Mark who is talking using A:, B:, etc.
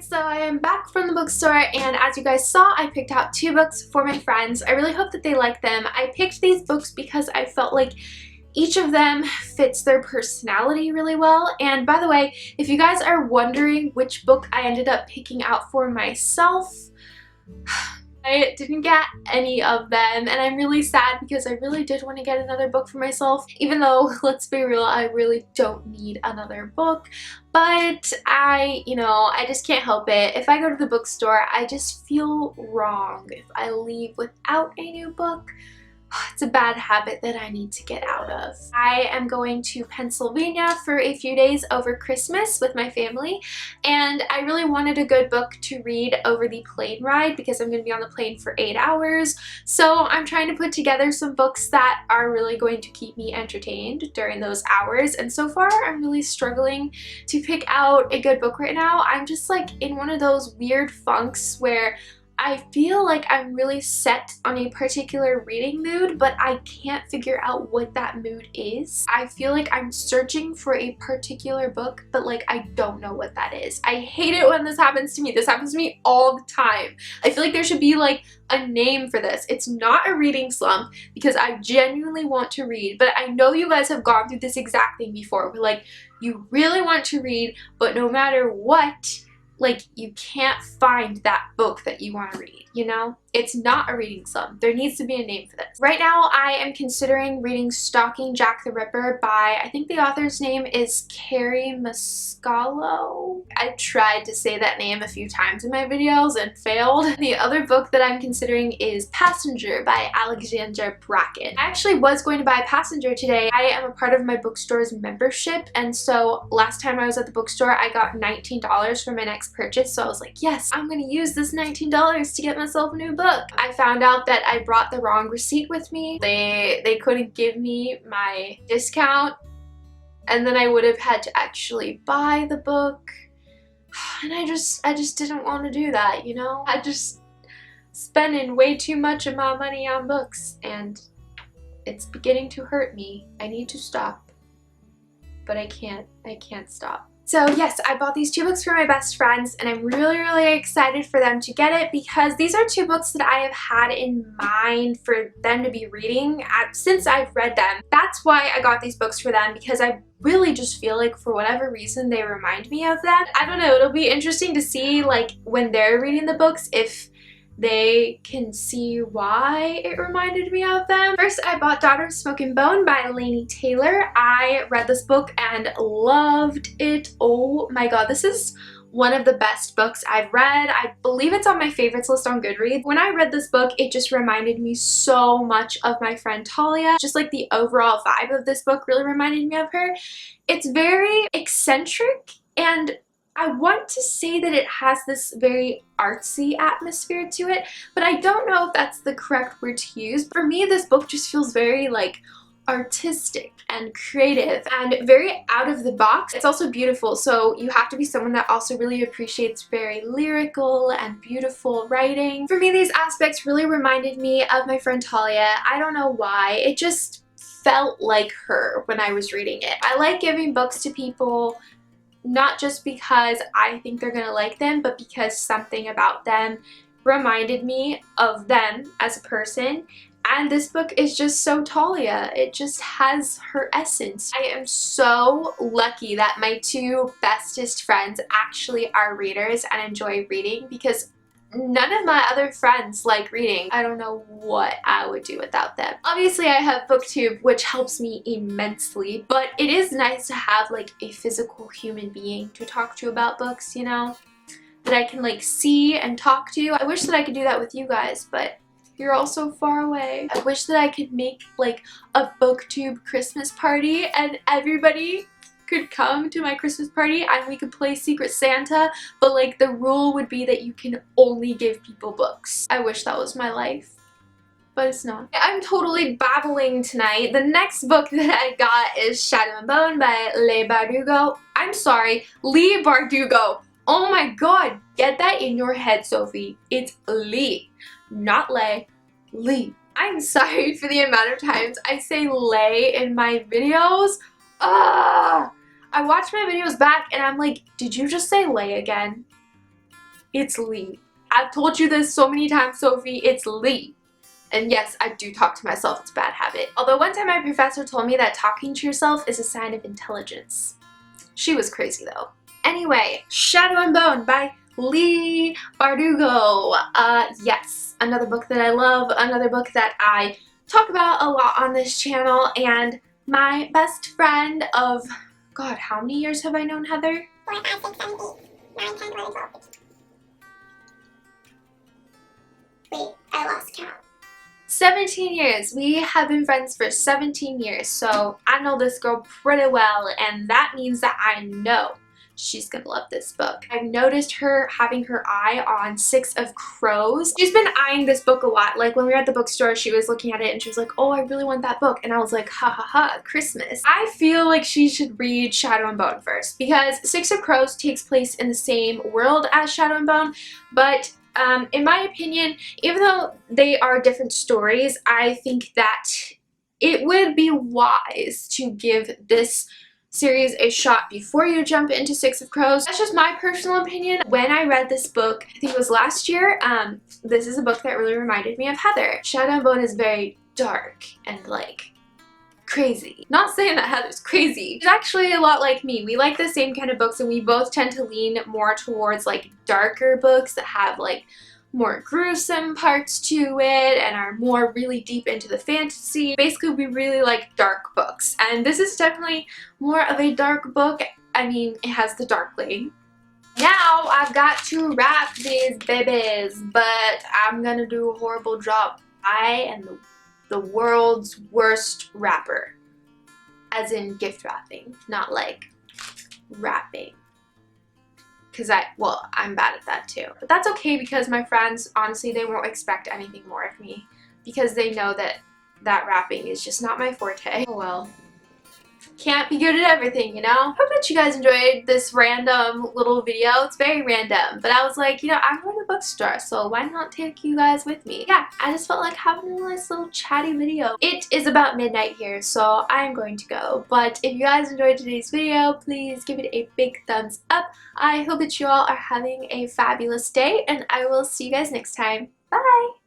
A: So I am back from the bookstore, and as you guys saw, I picked out 2 books for my friends. I really hope that they like them. I picked these books because I felt like each of them fits their personality really well. And by the way, if you guys are wondering which book I ended up picking out for myself, I didn't get any of them, and I'm really sad because I really did want to get another book for myself, even though, let's be real, I really don't need another book. But I just can't help it. If I go to the bookstore, I just feel wrong if I leave without a new book. It's a bad habit that I need to get out of. I am going to Pennsylvania for a few days over Christmas with my family, and I really wanted a good book to read over the plane ride because I'm going to be on the plane for 8 hours. So I'm trying to put together some books that are really going to keep me entertained during those hours, and so far I'm really struggling to pick out a good book right now. I'm just like in one of those weird funks where I feel like I'm really set on a particular reading mood, but I can't figure out what that mood is. I feel like I'm searching for a particular book, but like I don't know what that is. I hate it when this happens to me. This happens to me all the time. I feel like there should be like a name for this. It's not a reading slump because I genuinely want to read, but I know you guys have gone through this exact thing before where like you really want to read, but no matter what, like you can't find that book that you want to read, you know? It's not a reading slump. There needs to be a name for this. Right now, I am considering reading Stalking Jack the Ripper by, I think the author's name is Carrie Mascalo. I tried to say that name a few times in my videos and failed. The other book that I'm considering is Passenger by Alexandra Bracken. I actually was going to buy Passenger today. I am a part of my bookstore's membership, and so last time I was at the bookstore, I got $19 for my next purchase, so I was like, yes, I'm gonna use this $19 to get myself a new book. I found out that I brought the wrong receipt with me. They couldn't give me my discount, and then I would have had to actually buy the book, and I just didn't want to do that, you know? I just spending way too much of my money on books, and it's beginning to hurt me. I need to stop, but I can't stop. So yes, I bought these 2 books for my best friends, and I'm really excited for them to get it because these are 2 books that I have had in mind for them to be reading since I've read them. That's why I got these books for them, because I really just feel like for whatever reason they remind me of them. I don't know, it'll be interesting to see like when they're reading the books if they can see why it reminded me of them. First, I bought Daughter of Smoke and Bone by Laini Taylor. I read this book and loved it. Oh my god, this is one of the best books I've read. I believe it's on my favorites list on Goodreads. When I read this book, it just reminded me so much of my friend Talia. Just like the overall vibe of this book really reminded me of her. It's very eccentric, and I want to say that it has this very artsy atmosphere to it, but I don't know if that's the correct word to use. For me, this book just feels very like artistic and creative and very out of the box. It's also beautiful, so you have to be someone that also really appreciates very lyrical and beautiful writing. For me, these aspects really reminded me of my friend Talia. I don't know why. It just felt like her when I was reading it. I like giving books to people not just because I think they're gonna like them, but because something about them reminded me of them as a person. And this book is just so Talia. It just has her essence. I am so lucky that my two bestest friends actually are readers and enjoy reading, because none of my other friends like reading. I don't know what I would do without them. Obviously, I have BookTube, which helps me immensely, but it is nice to have like a physical human being to talk to about books, you know, that I can like see and talk to. I wish that I could do that with you guys, but you're all so far away. I wish that I could make like a BookTube Christmas party and everybody could come to my Christmas party and we could play Secret Santa, but like the rule would be that you can only give people books. I wish that was my life, but it's not. I'm totally babbling tonight. The next book that I got is Shadow and Bone by Leigh Bardugo. I'm sorry, Leigh Bardugo. Oh my god, get that in your head, Sophie. It's Leigh, not Leigh, Leigh. I'm sorry for the amount of times I say Leigh in my videos. I watch my videos back and I'm like, did you just say Leigh again? It's Leigh. I've told you this so many times, Sophie, it's Leigh. And yes, I do talk to myself, it's a bad habit. Although one time my professor told me that talking to yourself is a sign of intelligence. She was crazy though. Anyway, Shadow and Bone by Leigh Bardugo. Yes, another book that I love, another book that I talk about a lot on this channel, and my best friend of, God, how many years have I known Heather? 4, 5, 6, 7, 8, 9, 10, 11, 12. Wait, I lost count. 17 years. We have been friends for 17 years, so I know this girl pretty well, and that means that I know she's gonna love this book. I've noticed her having her eye on Six of Crows. She's been eyeing this book a lot. Like when we were at the bookstore, she was looking at it and she was like, oh, I really want that book. And I was like, ha ha ha, Christmas. I feel like she should read Shadow and Bone first, because Six of Crows takes place in the same world as Shadow and Bone, but in my opinion, even though they are different stories, I think that it would be wise to give this series a shot before you jump into Six of Crows. That's just my personal opinion. When I read this book, I think it was last year, this is a book that really reminded me of Heather. Shadow and Bone is very dark and like crazy. Not saying that Heather's crazy. She's actually a lot like me. We like the same kind of books, and we both tend to lean more towards like darker books that have like more gruesome parts to it and are more really deep into the fantasy. Basically, we really like dark books, and this is definitely more of a dark book. I mean, it has the darkling. Now I've got to wrap these babies, but I'm gonna do a horrible job. I am the world's worst wrapper, as in gift wrapping, not like wrapping. Because I'm bad at that too. But that's okay, because my friends, honestly, they won't expect anything more of me, because they know that wrapping is just not my forte. Oh well. Can't be good at everything, you know? Hope that you guys enjoyed this random little video. It's very random, but I was like, you know, I'm going to the bookstore, so why not take you guys with me? Yeah, I just felt like having a nice little chatty video. It is about midnight here, so I'm going to go. But if you guys enjoyed today's video, please give it a big thumbs up. I hope that you all are having a fabulous day, and I will see you guys next time. Bye!